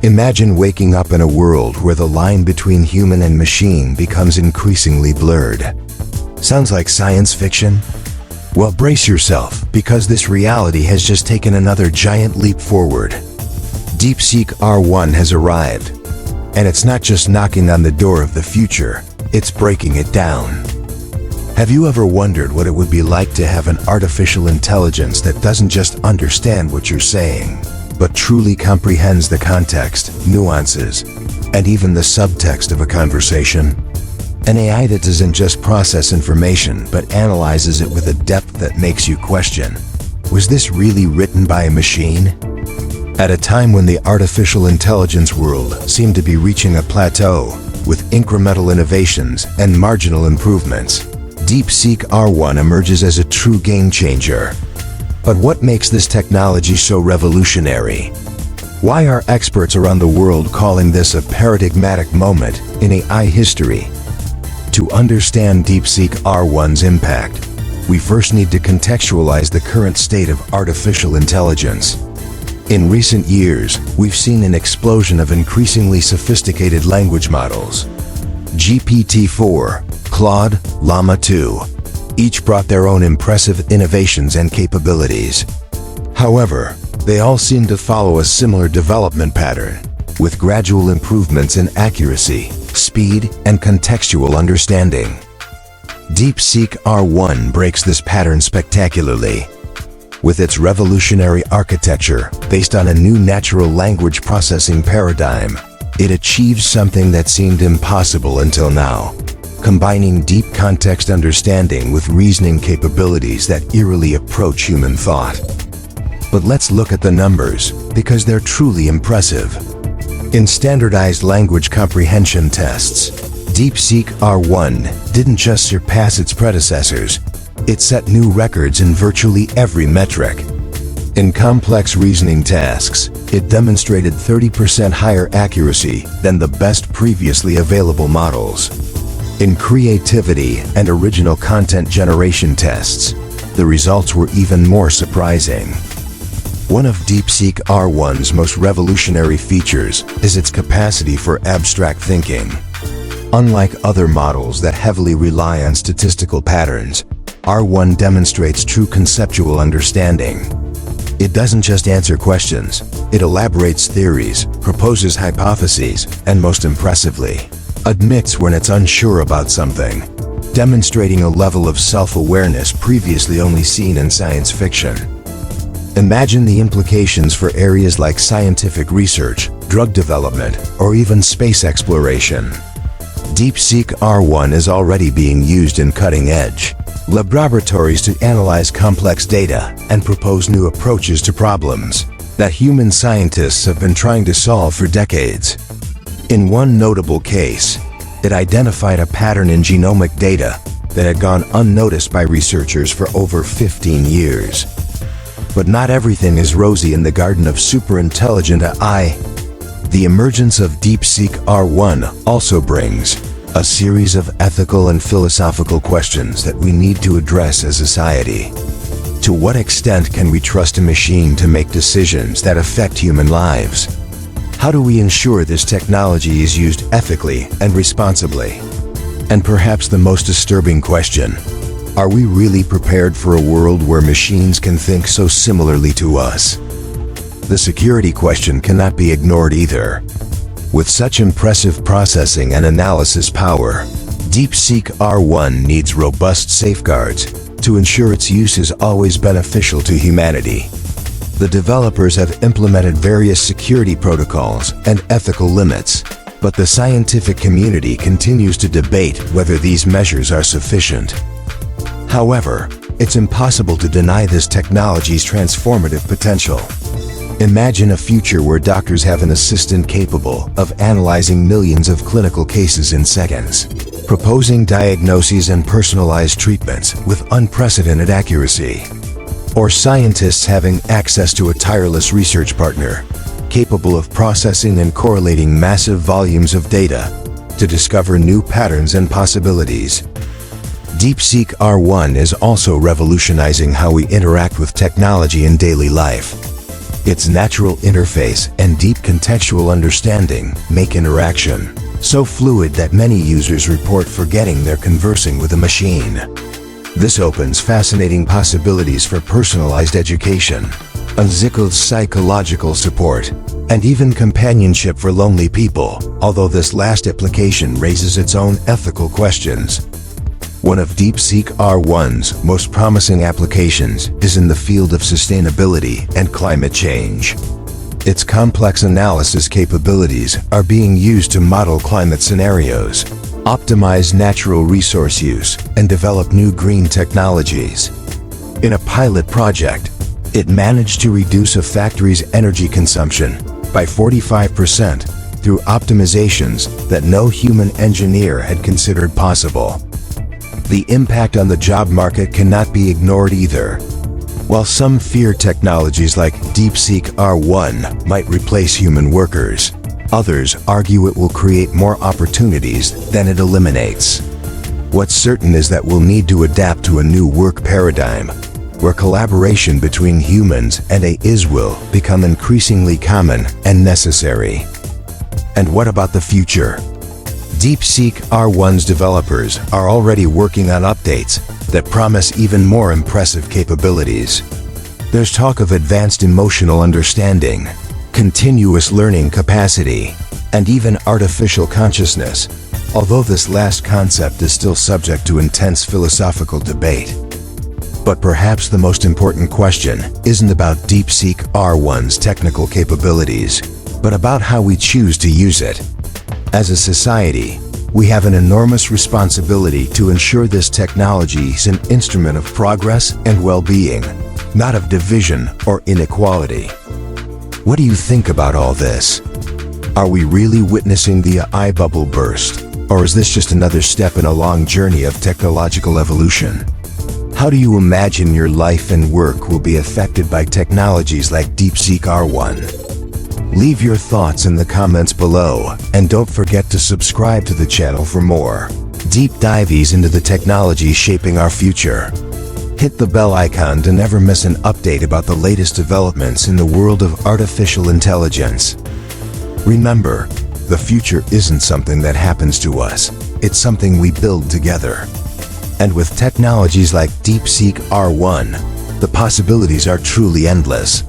Imagine waking up in a world where the line between human and machine becomes increasingly blurred. Sounds like science fiction? Well, brace yourself, because this reality has just taken another giant leap forward. DeepSeek R1 has arrived, and it's not just knocking on the door of the future, it's breaking it down. Have you ever wondered what it would be like to have an artificial intelligence that doesn't just understand what you're saying, but truly comprehends the context, nuances, and even the subtext of a conversation? An AI that doesn't just process information, but analyzes it with a depth that makes you question, was this really written by a machine? At a time when the artificial intelligence world seemed to be reaching a plateau, with incremental innovations and marginal improvements, DeepSeek R1 emerges as a true game changer. But what makes this technology so revolutionary? Why are experts around the world calling this a paradigmatic moment in AI history? To understand DeepSeek R1's impact, we first need to contextualize the current state of artificial intelligence. In recent years, we've seen an explosion of increasingly sophisticated language models. GPT-4, Claude, Llama 2, each brought their own impressive innovations and capabilities. However, they all seem to follow a similar development pattern, with gradual improvements in accuracy, speed, and contextual understanding. DeepSeek R1 breaks this pattern spectacularly. With its revolutionary architecture based on a new natural language processing paradigm, it achieves something that seemed impossible until now, combining deep context understanding with reasoning capabilities that eerily approach human thought. But let's look at the numbers, because they're truly impressive. In standardized language comprehension tests, DeepSeek R1 didn't just surpass its predecessors, it set new records in virtually every metric. In complex reasoning tasks, it demonstrated 30% higher accuracy than the best previously available models. In creativity and original content generation tests, the results were even more surprising. One of DeepSeek R1's most revolutionary features is its capacity for abstract thinking. Unlike other models that heavily rely on statistical patterns, R1 demonstrates true conceptual understanding. It doesn't just answer questions, it elaborates theories, proposes hypotheses, and most impressively, admits when it's unsure about something, demonstrating a level of self-awareness previously only seen in science fiction. Imagine the implications for areas like scientific research, drug development, or even space exploration. DeepSeek R1 is already being used in cutting-edge laboratories to analyze complex data and propose new approaches to problems that human scientists have been trying to solve for decades. In one notable case, it identified a pattern in genomic data that had gone unnoticed by researchers for over 15 years. But not everything is rosy in the garden of superintelligent AI. The emergence of DeepSeek R1 also brings a series of ethical and philosophical questions that we need to address as a society. To what extent can we trust a machine to make decisions that affect human lives? How do we ensure this technology is used ethically and responsibly? And perhaps the most disturbing question, are we really prepared for a world where machines can think so similarly to us? The security question cannot be ignored either. With such impressive processing and analysis power, DeepSeek R1 needs robust safeguards to ensure its use is always beneficial to humanity. The developers have implemented various security protocols and ethical limits, but the scientific community continues to debate whether these measures are sufficient. However, it's impossible to deny this technology's transformative potential. Imagine a future where doctors have an assistant capable of analyzing millions of clinical cases in seconds, proposing diagnoses and personalized treatments with unprecedented accuracy. Or scientists having access to a tireless research partner, capable of processing and correlating massive volumes of data to discover new patterns and possibilities. DeepSeek R1 is also revolutionizing how we interact with technology in daily life. Its natural interface and deep contextual understanding make interaction so fluid that many users report forgetting they're conversing with a machine. This opens fascinating possibilities for personalized education, unzickled psychological support, and even companionship for lonely people, although this last application raises its own ethical questions. One of DeepSeek R1's most promising applications is in the field of sustainability and climate change. Its complex analysis capabilities are being used to model climate scenarios, optimize natural resource use, and develop new green technologies. In a pilot project, it managed to reduce a factory's energy consumption by 45% through optimizations that no human engineer had considered possible. The impact on the job market cannot be ignored either. While some fear technologies like DeepSeek R1 might replace human workers, others argue it will create more opportunities than it eliminates. What's certain is that we'll need to adapt to a new work paradigm, where collaboration between humans and AIs will become increasingly common and necessary. And what about the future? DeepSeek R1's developers are already working on updates that promise even more impressive capabilities. There's talk of advanced emotional understanding, continuous learning capacity, and even artificial consciousness, although this last concept is still subject to intense philosophical debate. But perhaps the most important question isn't about DeepSeek R1's technical capabilities, but about how we choose to use it. As a society, we have an enormous responsibility to ensure this technology is an instrument of progress and well-being, not of division or inequality. What do you think about all this? Are we really witnessing the AI bubble burst, or is this just another step in a long journey of technological evolution? How do you imagine your life and work will be affected by technologies like DeepSeek R1? Leave your thoughts in the comments below, and don't forget to subscribe to the channel for more deep dives into the technology shaping our future. Hit the bell icon to never miss an update about the latest developments in the world of artificial intelligence. Remember, the future isn't something that happens to us, it's something we build together. And with technologies like DeepSeek R1, the possibilities are truly endless.